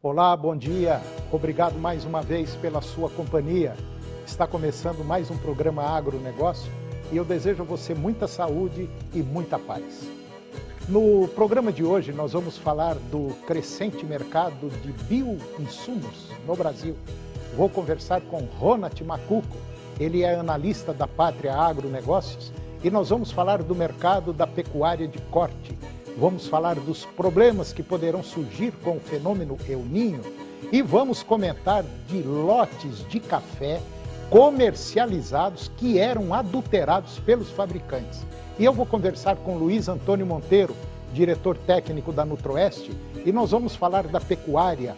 Olá, bom dia. Obrigado mais uma vez pela sua companhia. Está começando mais um programa Agronegócio e eu desejo a você muita saúde e muita paz. No programa de hoje nós vamos falar do crescente mercado de bioinsumos no Brasil. Vou conversar com Ronald Macuco, ele é analista da Pátria Agronegócios e nós vamos falar do mercado da pecuária de corte. Vamos falar dos problemas que poderão surgir com o fenômeno El Niño e vamos comentar de lotes de café comercializados que eram adulterados pelos fabricantes. E eu vou conversar com Luiz Antônio Monteiro, diretor técnico da Nutroeste, e nós vamos falar da pecuária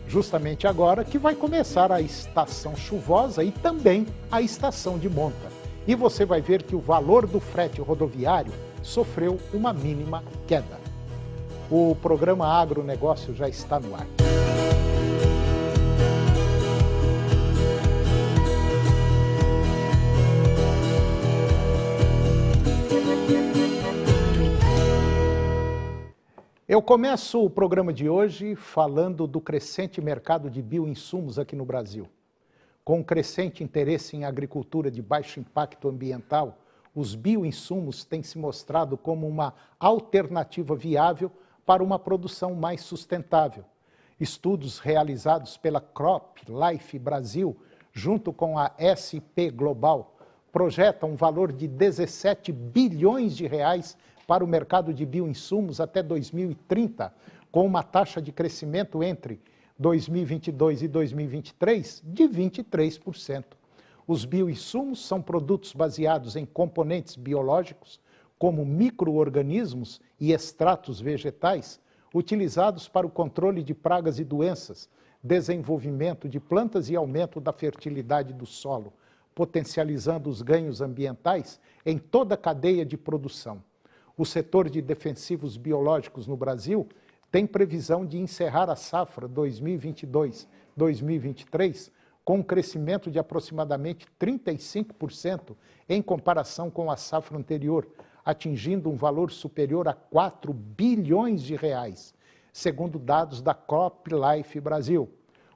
justamente agora que vai começar a estação chuvosa e também a estação de monta. E você vai ver que o valor do frete rodoviário sofreu uma mínima queda. O programa Agronegócio já está no ar. Eu começo o programa de hoje falando do crescente mercado de bioinsumos aqui no Brasil. Com o crescente interesse em agricultura de baixo impacto ambiental, os bioinsumos têm se mostrado como uma alternativa viável para uma produção mais sustentável. Estudos realizados pela CropLife Brasil, junto com a SP Global, projetam um valor de 17 bilhões de reais para o mercado de bioinsumos até 2030, com uma taxa de crescimento entre 2022 e 2023 de 23%. Os bioinsumos são produtos baseados em componentes biológicos, como micro-organismos e extratos vegetais, utilizados para o controle de pragas e doenças, desenvolvimento de plantas e aumento da fertilidade do solo, potencializando os ganhos ambientais em toda a cadeia de produção. O setor de defensivos biológicos no Brasil tem previsão de encerrar a safra 2022-2023 com um crescimento de aproximadamente 35% em comparação com a safra anterior, atingindo um valor superior a 4 bilhões de reais, segundo dados da CropLife Brasil.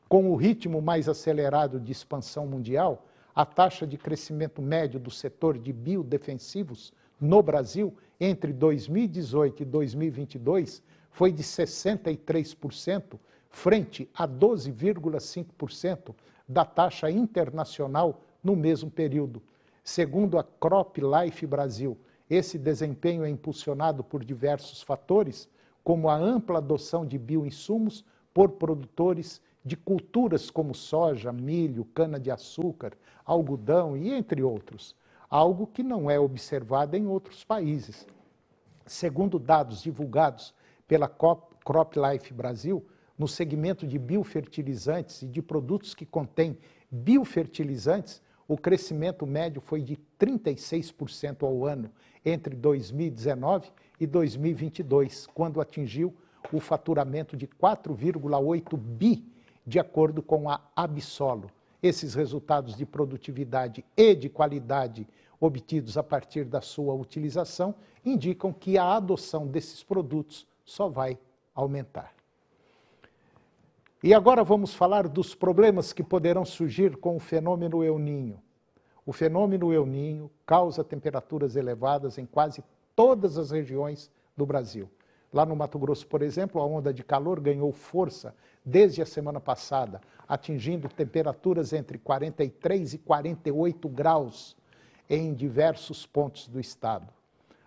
Com o ritmo mais acelerado de expansão mundial, a taxa de crescimento médio do setor de biodefensivos no Brasil entre 2018 e 2022 foi de 63%, frente a 12,5% da taxa internacional no mesmo período. Segundo a CropLife Brasil, esse desempenho é impulsionado por diversos fatores, como a ampla adoção de bioinsumos por produtores de culturas como soja, milho, cana-de-açúcar, algodão e entre outros, algo que não é observado em outros países. Segundo dados divulgados pela CropLife Brasil, no segmento de biofertilizantes e de produtos que contêm biofertilizantes, o crescimento médio foi de 36% ao ano entre 2019 e 2022, quando atingiu o faturamento de 4,8 bi, de acordo com a Absolo. Esses resultados de produtividade e de qualidade obtidos a partir da sua utilização indicam que a adoção desses produtos só vai aumentar. E agora vamos falar dos problemas que poderão surgir com o fenômeno El Niño. O fenômeno El Niño causa temperaturas elevadas em quase todas as regiões do Brasil. Lá no Mato Grosso, por exemplo, a onda de calor ganhou força desde a semana passada, atingindo temperaturas entre 43 e 48 graus em diversos pontos do estado.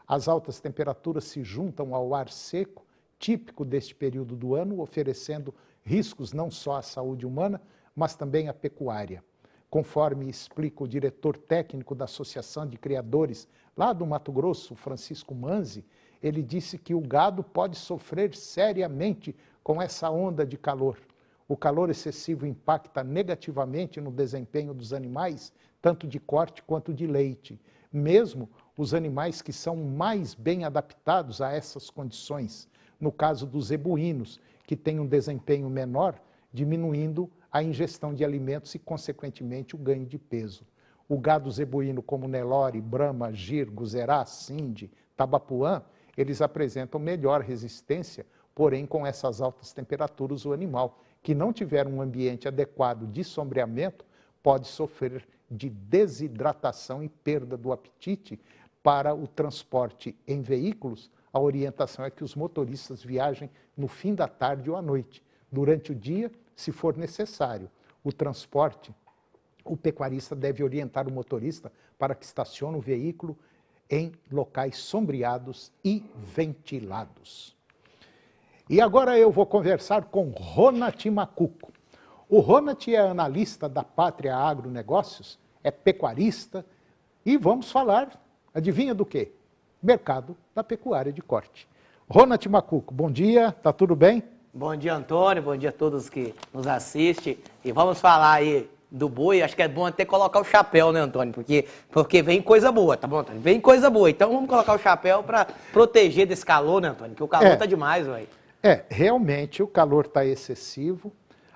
As altas temperaturas se juntam ao ar seco, típico deste período do ano, oferecendo riscos não só à saúde humana, mas também à pecuária. Conforme explica o diretor técnico da Associação de Criadores lá do Mato Grosso, Francisco Manzi, ele disse que o gado pode sofrer seriamente com essa onda de calor. O calor excessivo impacta negativamente no desempenho dos animais, tanto de corte quanto de leite, mesmo os animais que são mais bem adaptados a essas condições, no caso dos zebuínos, que têm um desempenho menor, diminuindo a ingestão de alimentos e, consequentemente, o ganho de peso. O gado zebuíno como Nelore, Brahma, Gir, Guzerá, Sindi, Tabapuã, eles apresentam melhor resistência porém com essas altas temperaturas o animal que não tiver um ambiente adequado de sombreamento pode sofrer de desidratação e perda do apetite. Para o transporte em veículos, a orientação é que os motoristas viajem no fim da tarde ou à noite. Durante o dia, se for necessário, o transporte, o pecuarista deve orientar o motorista para que estacione o veículo em locais sombreados e ventilados. E agora eu vou conversar com Ronat Macuco. O Ronat é analista da Pátria Agronegócios, é pecuarista e vamos falar, adivinha do quê? Mercado da pecuária de corte. Ronat Macuco, bom dia, tá tudo bem? Bom dia, Antônio, bom dia a todos que nos assistem. E vamos falar aí do boi, acho que é bom até colocar o chapéu, né, Antônio? Porque vem coisa boa, tá bom, Antônio? Vem coisa boa, então vamos colocar o chapéu para proteger desse calor, né, Antônio? Porque o calor tá demais, velho. Realmente o calor está excessivo,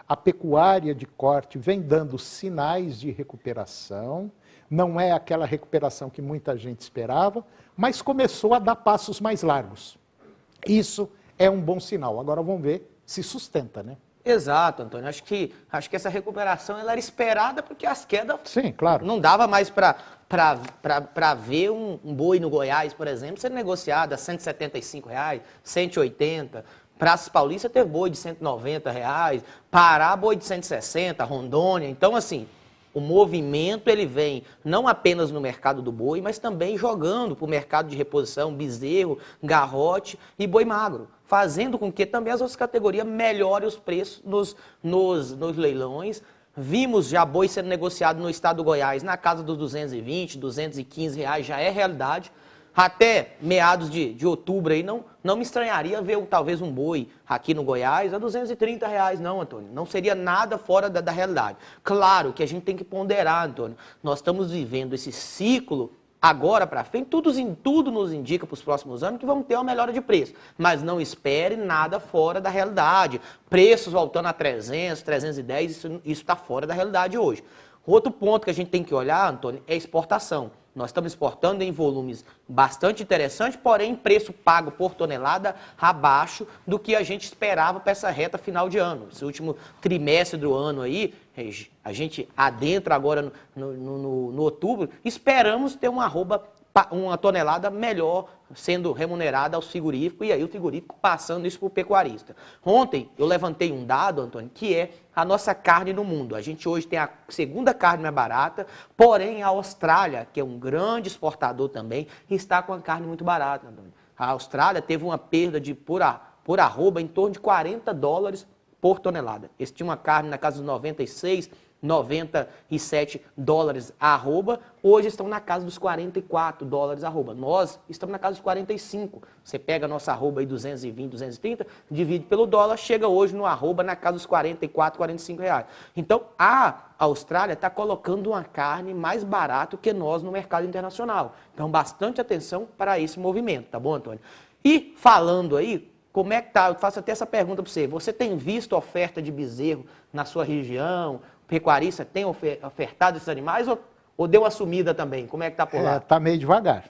a pecuária de corte vem dando sinais de recuperação, não é aquela recuperação que muita gente esperava, mas começou a dar passos mais largos. Isso é um bom sinal. Agora vamos ver se sustenta, né? Exato, Antônio. Acho que essa recuperação ela era esperada porque as quedas... Sim, claro. Não dava mais para ver um boi no Goiás, por exemplo, sendo negociado a R$ 175, R$ 180. Praças Paulista teve boi de R$ 190, Pará boi de 160, Rondônia. Então, assim, o movimento ele vem não apenas no mercado do boi, mas também jogando para o mercado de reposição, bezerro, garrote e boi magro, fazendo com que também as outras categorias melhorem os preços nos leilões. Vimos já boi sendo negociado no estado do Goiás na casa dos 220, 215 reais, já é realidade. Até meados de outubro aí, não me estranharia ver talvez um boi aqui no Goiás a R$ 230 reais, não, Antônio. Não seria nada fora da realidade. Claro que a gente tem que ponderar, Antônio. Nós estamos vivendo esse ciclo agora para frente, tudo nos indica para os próximos anos que vamos ter uma melhora de preço. Mas não espere nada fora da realidade. Preços voltando a 300, 310, isso está fora da realidade hoje. Outro ponto que a gente tem que olhar, Antônio, é a exportação. Nós estamos exportando em volumes bastante interessantes, porém preço pago por tonelada abaixo do que a gente esperava para essa reta final de ano. Esse último trimestre do ano aí, a gente adentra agora no outubro, esperamos ter uma tonelada melhor sendo remunerada aos frigoríficos e aí o frigorífico passando isso para o pecuarista. Ontem eu levantei um dado, Antônio, que é a nossa carne no mundo. A gente hoje tem a segunda carne mais barata, porém a Austrália, que é um grande exportador também, está com a carne muito barata, Antônio. A Austrália teve uma perda por arroba em torno de $40 por tonelada. Eles tinham uma carne na casa dos 96, 97 dólares a arroba, hoje estão na casa dos 44 dólares a arroba. Nós estamos na casa dos 45. Você pega a nossa arroba aí 220, 230, divide pelo dólar, chega hoje no arroba na casa dos 44, 45 reais. Então, a Austrália está colocando uma carne mais barato que nós no mercado internacional. Então, bastante atenção para esse movimento, tá bom, Antônio? E falando aí, como é que tá? Eu faço até essa pergunta para você. Você tem visto oferta de bezerro na sua região? Pecuarista tem ofertado esses animais ou deu uma sumida também? Como é que está por lá? Está meio devagar.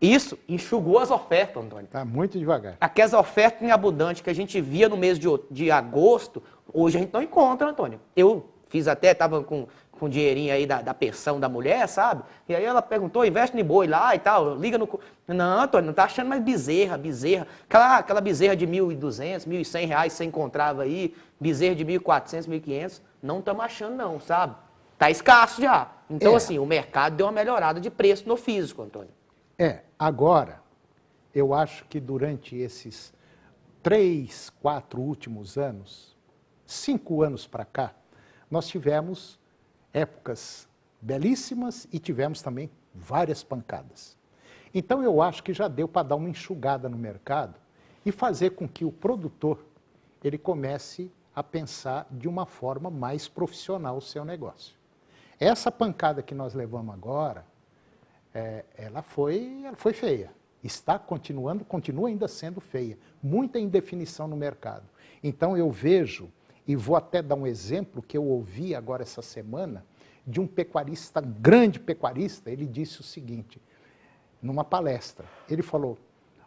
Isso enxugou as ofertas, Antônio. Está muito devagar. Aquelas ofertas em abundante que a gente via no mês de agosto, hoje a gente não encontra, Antônio. Eu fiz até, estava com dinheirinho aí da pensão da mulher, sabe? E aí ela perguntou, investe em boi lá e tal, liga no... Não, Antônio, não tá achando mais bezerra. Aquela bezerra de 1.200, 1.100 reais que você encontrava aí, bezerra de 1.400, 1.500, não estamos achando não, sabe? Tá escasso já. Então, assim, o mercado deu uma melhorada de preço no físico, Antônio. Agora, eu acho que durante esses 3, 4 últimos anos, 5 anos para cá, nós tivemos épocas belíssimas e tivemos também várias pancadas. Então eu acho que já deu para dar uma enxugada no mercado e fazer com que o produtor ele comece a pensar de uma forma mais profissional o seu negócio. Essa pancada que nós levamos agora, ela foi feia. Continua ainda sendo feia. Muita indefinição no mercado. Então eu vejo, e vou até dar um exemplo que eu ouvi agora essa semana, de um pecuarista, grande pecuarista, ele disse o seguinte, numa palestra, ele falou,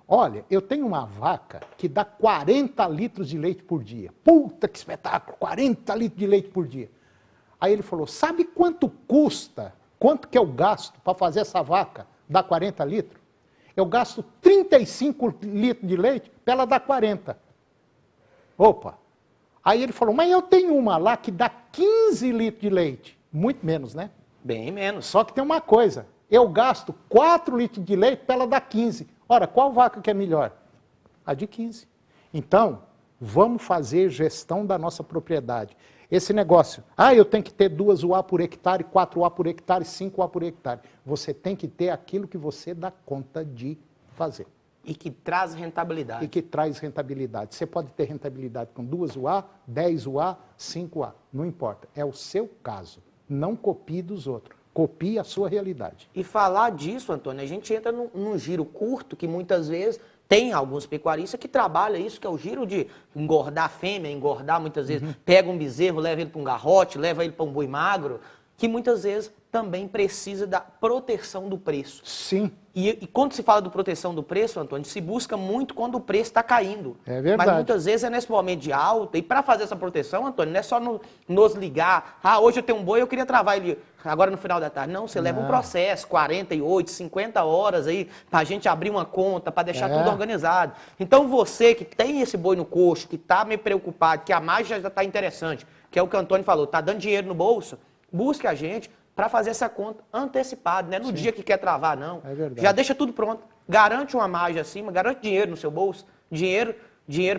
olha, eu tenho uma vaca que dá 40 litros de leite por dia. Puta que espetáculo, 40 litros de leite por dia. Aí ele falou, sabe quanto custa, quanto que eu gasto para fazer essa vaca dar 40 litros? Eu gasto 35 litros de leite para ela dar 40. Opa! Aí ele falou, mas eu tenho uma lá que dá 15 litros de leite. Muito menos, né? Bem menos. Só que tem uma coisa, eu gasto 4 litros de leite para ela dar 15. Ora, qual vaca que é melhor? A de 15. Então, vamos fazer gestão da nossa propriedade. Esse negócio, eu tenho que ter 2 UA por hectare, 4 UA por hectare, 5 UA por hectare. Você tem que ter aquilo que você dá conta de fazer. E que traz rentabilidade. E que traz rentabilidade. Você pode ter rentabilidade com 2 UA, 10 UA, 5 UA. Não importa. É o seu caso. Não copie dos outros. Copie a sua realidade. E falar disso, Antônio, a gente entra num giro curto que muitas vezes tem alguns pecuaristas que trabalham isso, que é o giro de engordar a fêmea, engordar muitas vezes, pega um bezerro, leva ele para um garrote, leva ele para um boi magro, que muitas vezes também precisa da proteção do preço. Sim. E quando se fala de proteção do preço, Antônio, se busca muito quando o preço está caindo. É verdade. Mas muitas vezes é nesse momento de alta. E para fazer essa proteção, Antônio, não é só nos ligar. Hoje eu tenho um boi, eu queria travar ele agora no final da tarde. Não, você leva um processo, 48, 50 horas aí, para a gente abrir uma conta, para deixar tudo organizado. Então você que tem esse boi no coxo, que está meio preocupado, que a margem já está interessante, que é o que o Antônio falou, está dando dinheiro no bolso, busque a gente para fazer essa conta antecipada, não é no dia que quer travar, não. É verdade. Já deixa tudo pronto. Garante uma margem acima, garante dinheiro no seu bolso. Dinheiro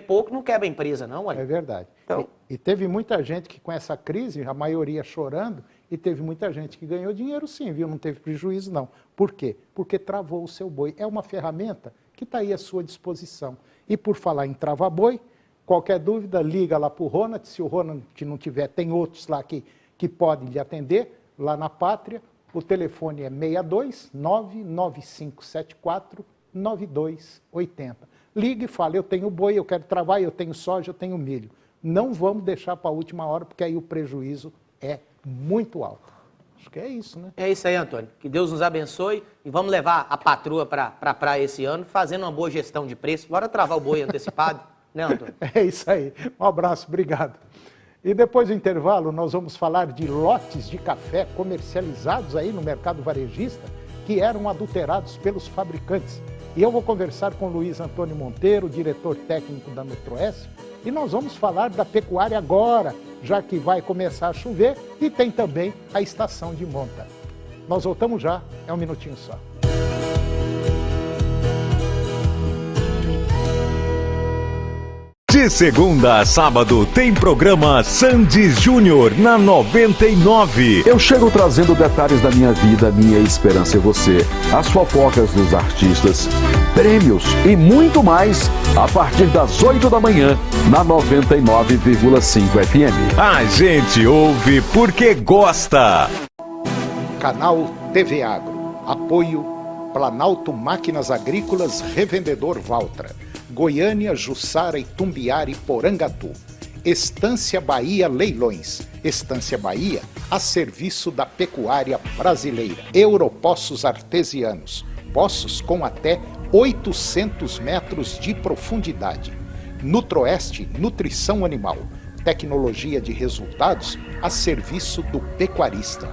pouco não quebra a empresa, não. Olha. É verdade. Então, e teve muita gente que com essa crise, a maioria chorando, e teve muita gente que ganhou dinheiro sim, viu? Não teve prejuízo, não. Por quê? Porque travou o seu boi. É uma ferramenta que está aí à sua disposição. E por falar em travar boi, qualquer dúvida, liga lá para o Ronald. Se o Ronald não tiver, tem outros lá que podem lhe atender. Lá na Pátria, o telefone é 62 99574 9280. Ligue e fale, eu tenho boi, eu quero travar, eu tenho soja, eu tenho milho. Não vamos deixar para a última hora, porque aí o prejuízo é muito alto. Acho que é isso, né? É isso aí, Antônio. Que Deus nos abençoe e vamos levar a patroa para a praia esse ano, fazendo uma boa gestão de preço. Bora travar o boi antecipado, né, Antônio? É isso aí. Um abraço, obrigado. E depois do intervalo, nós vamos falar de lotes de café comercializados aí no mercado varejista que eram adulterados pelos fabricantes. E eu vou conversar com Luiz Antônio Monteiro, diretor técnico da Nutro-S, e nós vamos falar da pecuária agora, já que vai começar a chover e tem também a estação de monta. Nós voltamos já, é um minutinho só. De segunda a sábado tem programa Sandy Júnior na 99. Eu chego trazendo detalhes da minha vida, minha esperança em você, as fofocas dos artistas, prêmios e muito mais a partir das 8 da manhã na 99,5 FM. A gente ouve porque gosta. Canal TV Agro. Apoio Planalto Máquinas Agrícolas Revendedor Valtra. Goiânia, Jussara, Itumbiara e Porangatu. Estância Bahia Leilões. Estância Bahia a serviço da pecuária brasileira. Europoços Artesianos. Poços com até 800 metros de profundidade. Nutro-Oeste Nutrição Animal. Tecnologia de resultados a serviço do pecuarista.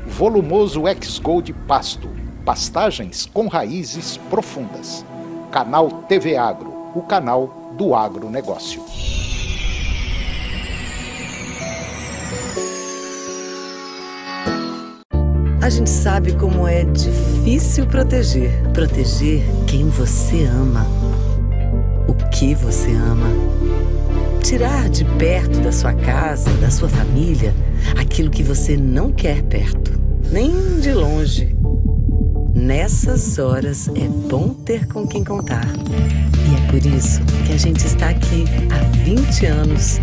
Volumoso X-Gold Pasto. Pastagens com raízes profundas. Canal TV Agro, o canal do agronegócio. A gente sabe como é difícil proteger. Proteger quem você ama. O que você ama. Tirar de perto da sua casa, da sua família, aquilo que você não quer perto. Nem de longe. Nessas horas é bom ter com quem contar. E é por isso que a gente está aqui há 20 anos.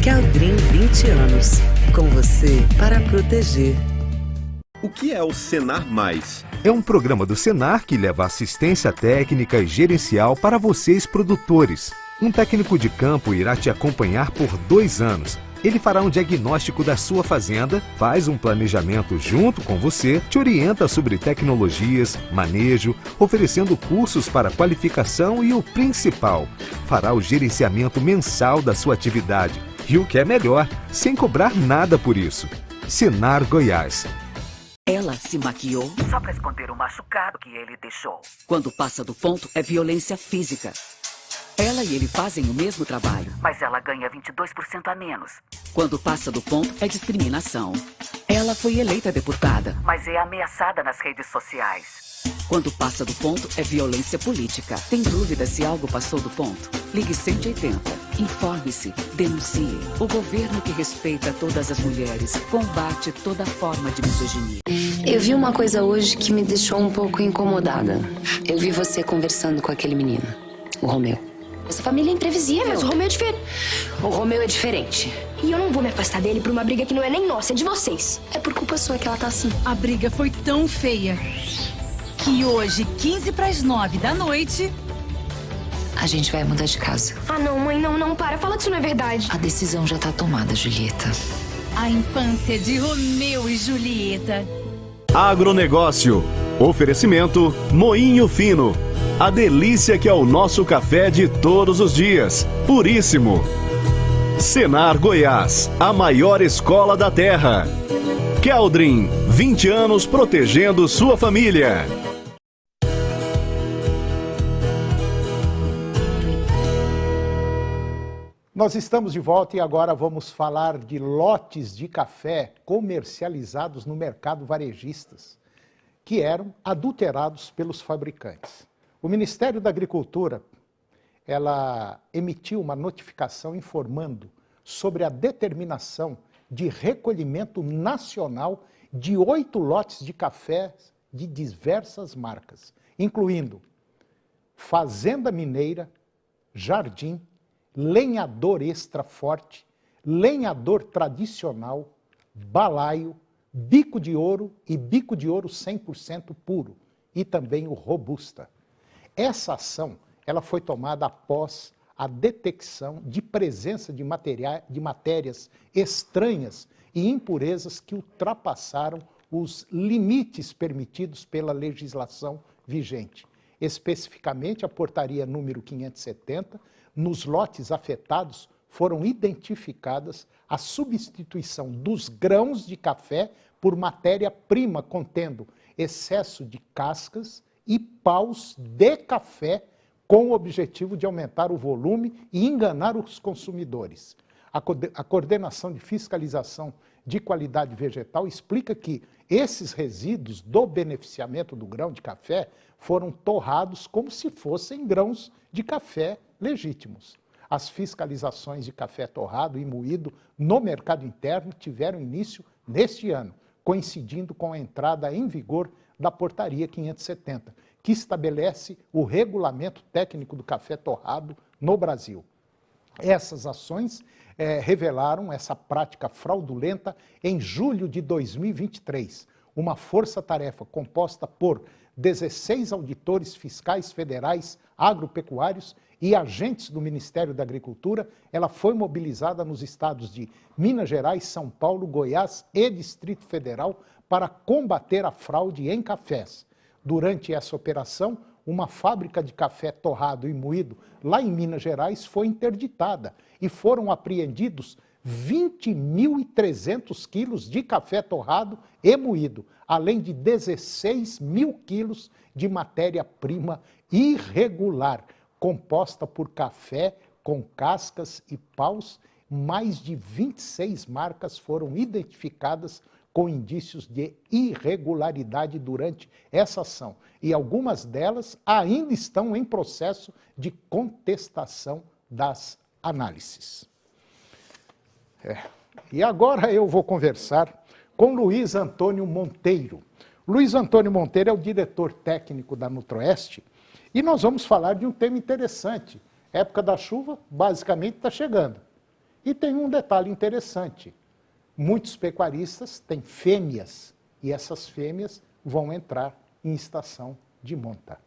Caldrim 20 anos. Com você para proteger. O que é o Senar Mais? É um programa do Senar que leva assistência técnica e gerencial para vocês produtores. Um técnico de campo irá te acompanhar por 2 anos, Ele fará um diagnóstico da sua fazenda, faz um planejamento junto com você, te orienta sobre tecnologias, manejo, oferecendo cursos para qualificação e o principal, fará o gerenciamento mensal da sua atividade. E o que é melhor, sem cobrar nada por isso. Senar Goiás. Ela se maquiou só para esconder o machucado que ele deixou. Quando passa do ponto, é violência física. Ela e ele fazem o mesmo trabalho, mas ela ganha 22% a menos. Quando passa do ponto, é discriminação. Ela foi eleita deputada, mas é ameaçada nas redes sociais. Quando passa do ponto, é violência política. Tem dúvida se algo passou do ponto? Ligue 180. Informe-se. Denuncie. O governo que respeita todas as mulheres combate toda forma de misoginia. Eu vi uma coisa hoje que me deixou um pouco incomodada. Eu vi você conversando com aquele menino, o Romeu. Essa família é imprevisível. Mas o Romeu é diferente. O Romeu é diferente. E eu não vou me afastar dele por uma briga que não é nem nossa, é de vocês. É por culpa sua que ela tá assim. A briga foi tão feia que hoje, 8:45 da noite... A gente vai mudar de casa. Ah, não, mãe, não, para. Fala que isso não é verdade. A decisão já tá tomada, Julieta. A infância de Romeu e Julieta. Agronegócio. Oferecimento Moinho Fino. A delícia que é o nosso café de todos os dias. Puríssimo. Senar Goiás, a maior escola da terra. Keldrin, 20 anos protegendo sua família. Nós estamos de volta e agora vamos falar de lotes de café comercializados no mercado varejistas, que eram adulterados pelos fabricantes. O Ministério da Agricultura, ela emitiu uma notificação informando sobre a determinação de recolhimento nacional de 8 lotes de café de diversas marcas, incluindo Fazenda Mineira, Jardim, Lenhador Extra Forte, Lenhador Tradicional, Balaio, Bico de Ouro e Bico de Ouro 100% puro, e também o Robusta. Essa ação ela foi tomada após a detecção de presença de matérias estranhas e impurezas que ultrapassaram os limites permitidos pela legislação vigente. Especificamente, a portaria número 570, nos lotes afetados foram identificadas a substituição dos grãos de café por matéria-prima contendo excesso de cascas e paus de café com o objetivo de aumentar o volume e enganar os consumidores. A Coordenação de Fiscalização de Qualidade Vegetal explica que esses resíduos do beneficiamento do grão de café foram torrados como se fossem grãos de café legítimos. As fiscalizações de café torrado e moído no mercado interno tiveram início neste ano, coincidindo com a entrada em vigor da Portaria 570, que estabelece o regulamento técnico do café torrado no Brasil. Essas ações revelaram essa prática fraudulenta em julho de 2023. Uma força-tarefa composta por 16 auditores fiscais federais agropecuários e agentes do Ministério da Agricultura, ela foi mobilizada nos estados de Minas Gerais, São Paulo, Goiás e Distrito Federal para combater a fraude em cafés. Durante essa operação, uma fábrica de café torrado e moído lá em Minas Gerais foi interditada e foram apreendidos 20.300 quilos de café torrado e moído, além de 16 mil quilos de matéria-prima irregular, composta por café com cascas e paus. Mais de 26 marcas foram identificadas com indícios de irregularidade durante essa ação. E algumas delas ainda estão em processo de contestação das análises. E agora eu vou conversar com Luiz Antônio Monteiro. Luiz Antônio Monteiro é o diretor técnico da Nutroeste e nós vamos falar de um tema interessante. Época da chuva, basicamente, está chegando. E tem um detalhe interessante. Muitos pecuaristas têm fêmeas e essas fêmeas vão entrar em estação de monta.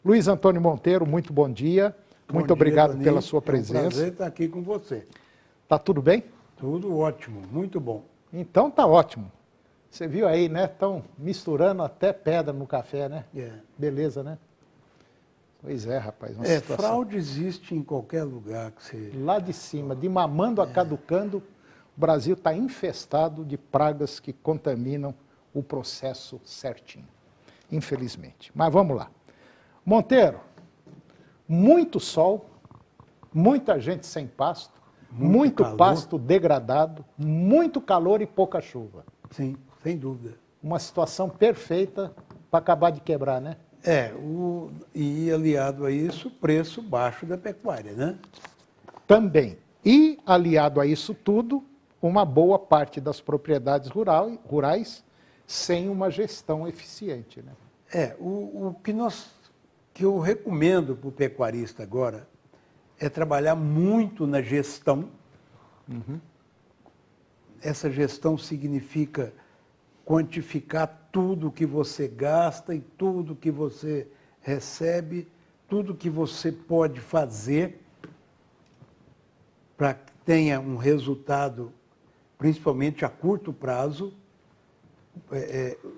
Luiz Antônio Monteiro, muito bom dia. Muito obrigado pela sua presença. É um prazer estar aqui com você. Tá tudo bem? Tudo ótimo, muito bom. Então tá ótimo. Você viu aí, né? Estão misturando até pedra no café, né? Beleza, né? Pois é, rapaz. Uma situação... fraude existe em qualquer lugar que você... Lá de cima, de mamando a caducando, o Brasil está infestado de pragas que contaminam o processo certinho, infelizmente. Mas vamos lá. Monteiro, muito sol, muita gente sem pasto, muito pasto degradado, muito calor e pouca chuva. Sim, sem dúvida. Uma situação perfeita para acabar de quebrar, né? E aliado a isso, preço baixo da pecuária, né? Também. E aliado a isso tudo, uma boa parte das propriedades rurais sem uma gestão eficiente, né? O que eu recomendo para o pecuarista agora é trabalhar muito na gestão. Essa gestão significa quantificar tudo que você gasta e tudo que você recebe, tudo que você pode fazer para que tenha um resultado, principalmente a curto prazo,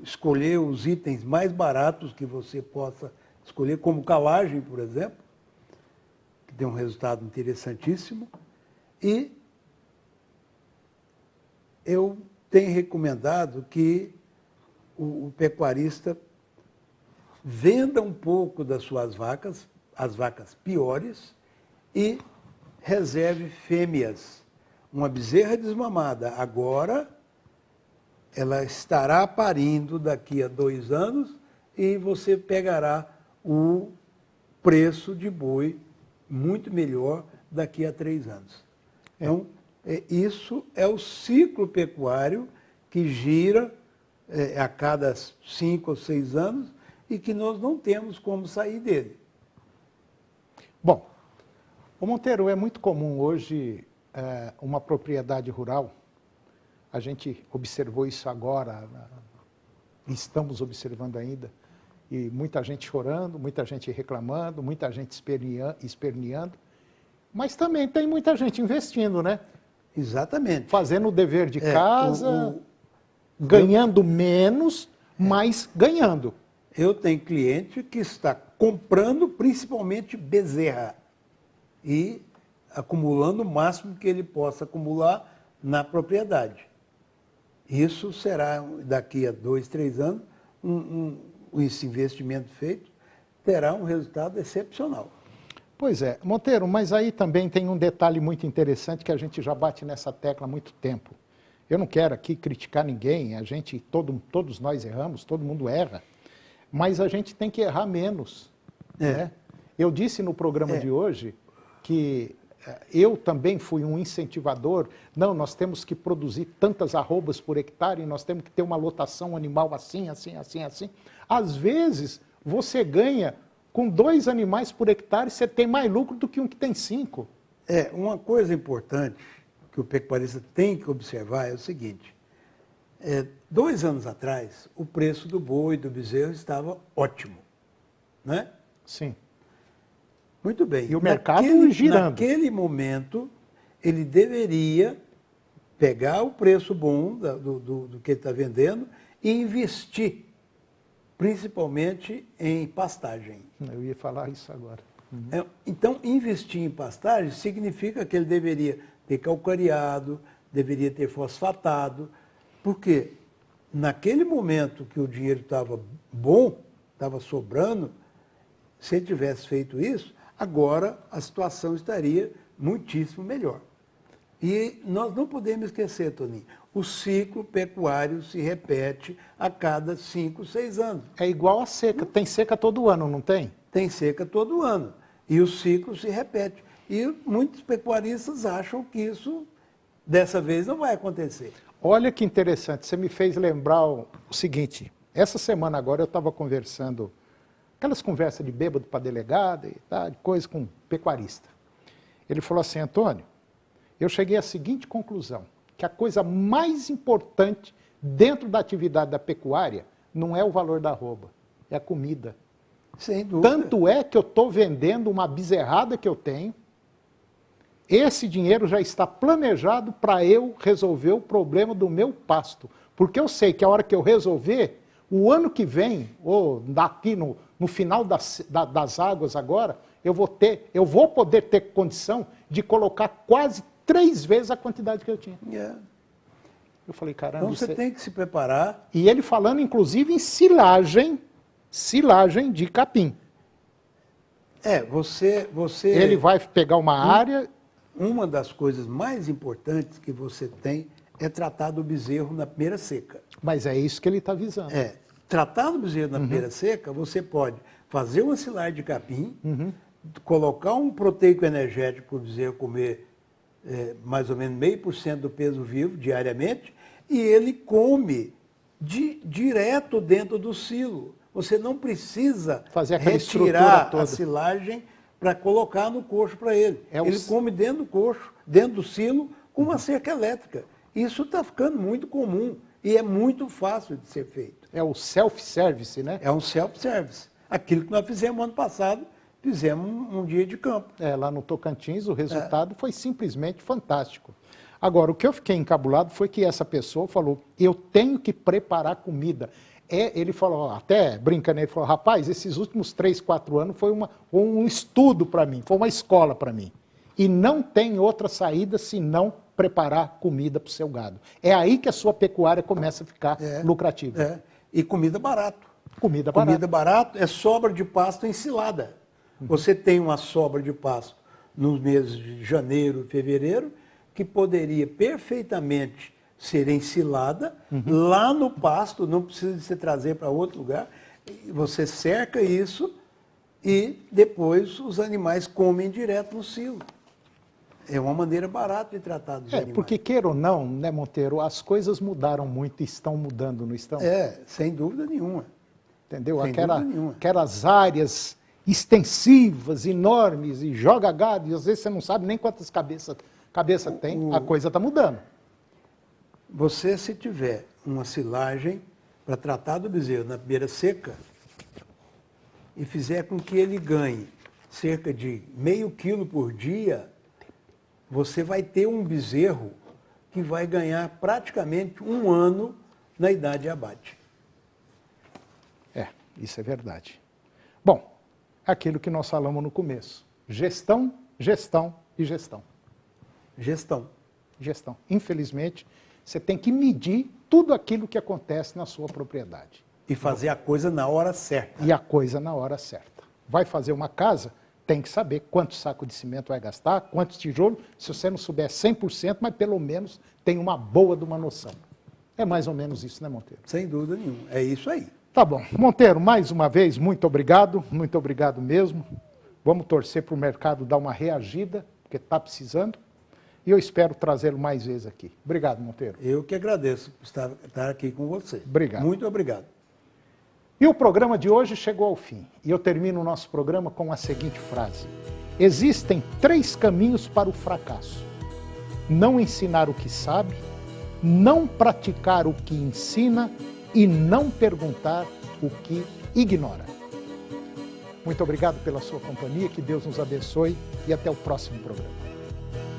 escolher os itens mais baratos que você possa escolher, como calagem, por exemplo, que tem um resultado interessantíssimo, e eu tenho recomendado que o pecuarista venda um pouco das suas vacas, as vacas piores, e reserve fêmeas. Uma bezerra desmamada agora, ela estará parindo daqui a 2 anos e você pegará o preço de boi muito melhor daqui a 3 anos. Então, isso é o ciclo pecuário que gira a cada 5 ou 6 anos e que nós não temos como sair dele. Bom, o Monteiro, é muito comum hoje uma propriedade rural, a gente observou isso agora, estamos observando ainda, e muita gente chorando, muita gente reclamando, muita gente esperneando, mas também tem muita gente investindo, né? Exatamente. Fazendo o dever de casa, ganhando menos, mas ganhando. Eu tenho cliente que está comprando principalmente bezerra e acumulando o máximo que ele possa acumular na propriedade. Isso será, daqui a 2, 3 anos, esse investimento feito terá um resultado excepcional. Pois é, Monteiro, mas aí também tem um detalhe muito interessante que a gente já bate nessa tecla há muito tempo. Eu não quero aqui criticar ninguém, todos nós erramos, todo mundo erra, mas a gente tem que errar menos. Né? Eu disse no programa de hoje que eu também fui um incentivador, nós temos que produzir tantas arrobas por hectare, nós temos que ter uma lotação animal assim, assim, assim, assim. Às vezes, você ganha, com 2 animais por hectare, você tem mais lucro do que um que tem 5. Uma coisa importante que o pecuarista tem que observar é o seguinte, 2 anos atrás, o preço do boi, do bezerro, estava ótimo, né? Sim. Muito bem. E o mercado girando. Naquele momento, ele deveria pegar o preço bom do que ele está vendendo e investir, principalmente em pastagem. Eu ia falar isso agora. Então, investir em pastagem significa que ele deveria ter calcareado, deveria ter fosfatado, porque naquele momento que o dinheiro estava bom, estava sobrando, se ele tivesse feito isso, agora a situação estaria muitíssimo melhor. E nós não podemos esquecer, Toninho, o ciclo pecuário se repete a cada 5, 6 anos. É igual a seca, tem seca todo ano, não tem? Tem seca todo ano. E o ciclo se repete. E muitos pecuaristas acham que isso, dessa vez, não vai acontecer. Olha que interessante, você me fez lembrar o seguinte, essa semana agora eu estava conversando, aquelas conversas de bêbado para delegado e tal, coisa com pecuarista. Ele falou assim, Antônio, eu cheguei à seguinte conclusão, que a coisa mais importante dentro da atividade da pecuária não é o valor da arroba, é a comida. Sem dúvida. Tanto é que eu estou vendendo uma bezerrada que eu tenho, esse dinheiro já está planejado para eu resolver o problema do meu pasto. Porque eu sei que a hora que eu resolver, o ano que vem, ou daqui no final das águas agora, eu vou poder ter condição de colocar quase 3 vezes a quantidade que eu tinha. Eu falei, caramba... Então você tem que se preparar. E ele falando, inclusive, em silagem de capim. Você... Ele vai pegar uma área... Uma das coisas mais importantes que você tem é tratar do bezerro na primeira seca. Mas é isso que ele está visando. Tratar do bezerro na primeira seca, você pode fazer uma silagem de capim, colocar um proteico energético para o bezerro comer mais ou menos 0,5% do peso vivo diariamente, e ele come direto dentro do silo. Você não precisa retirar a silagem para colocar no coxo para ele. Ele come dentro do coxo, dentro do silo, com uma cerca elétrica. Isso está ficando muito comum e é muito fácil de ser feito. É o self-service, né? É um self-service. Aquilo que nós fizemos ano passado, fizemos um dia de campo. Lá no Tocantins, o resultado foi simplesmente fantástico. Agora, o que eu fiquei encabulado foi que essa pessoa falou, eu tenho que preparar comida. Ele falou, até brincando, ele falou, rapaz, esses últimos 3, 4 anos foi um estudo para mim, foi uma escola para mim. E não tem outra saída senão preparar comida para o seu gado. É aí que a sua pecuária começa a ficar lucrativa. E comida barato. Comida barata. Comida barato é sobra de pasto ensilada. Você tem uma sobra de pasto nos meses de janeiro e fevereiro que poderia perfeitamente ser ensilada lá no pasto, não precisa de você trazer para outro lugar. Você cerca isso e depois os animais comem direto no silo. É uma maneira barata de tratar dos animais. Porque queira ou não, né, Monteiro, as coisas mudaram muito e estão mudando, não estão? Sem dúvida nenhuma. Entendeu? Aquelas áreas extensivas, enormes, e joga gado, e às vezes você não sabe nem quantas cabeças tem, a coisa está mudando. Você, se tiver uma silagem para tratar do bezerro na primeira seca e fizer com que ele ganhe cerca de meio quilo por dia, você vai ter um bezerro que vai ganhar praticamente 1 ano na idade de abate. Isso é verdade. Bom, aquilo que nós falamos no começo. Gestão, gestão e gestão. Gestão. Infelizmente, você tem que medir tudo aquilo que acontece na sua propriedade. E fazer a coisa na hora certa. Vai fazer uma casa, tem que saber quantos sacos de cimento vai gastar, quantos tijolos. Se você não souber 100%, mas pelo menos tem uma boa de uma noção. É mais ou menos isso, né, Monteiro? Sem dúvida nenhuma. É isso aí. Tá bom. Monteiro, mais uma vez, muito obrigado mesmo. Vamos torcer para o mercado dar uma reagida, porque está precisando. E eu espero trazê-lo mais vezes aqui. Obrigado, Monteiro. Eu que agradeço por estar aqui com você. Obrigado. Muito obrigado. E o programa de hoje chegou ao fim. E eu termino o nosso programa com a seguinte frase. Existem 3 caminhos para o fracasso. Não ensinar o que sabe, não praticar o que ensina e não perguntar o que ignora. Muito obrigado pela sua companhia, que Deus nos abençoe e até o próximo programa.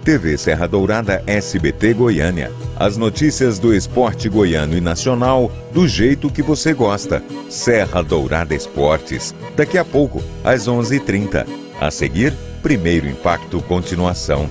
TV Serra Dourada SBT Goiânia. As notícias do esporte goiano e nacional do jeito que você gosta. Serra Dourada Esportes. Daqui a pouco, às 11h30. A seguir, Primeiro Impacto Continuação.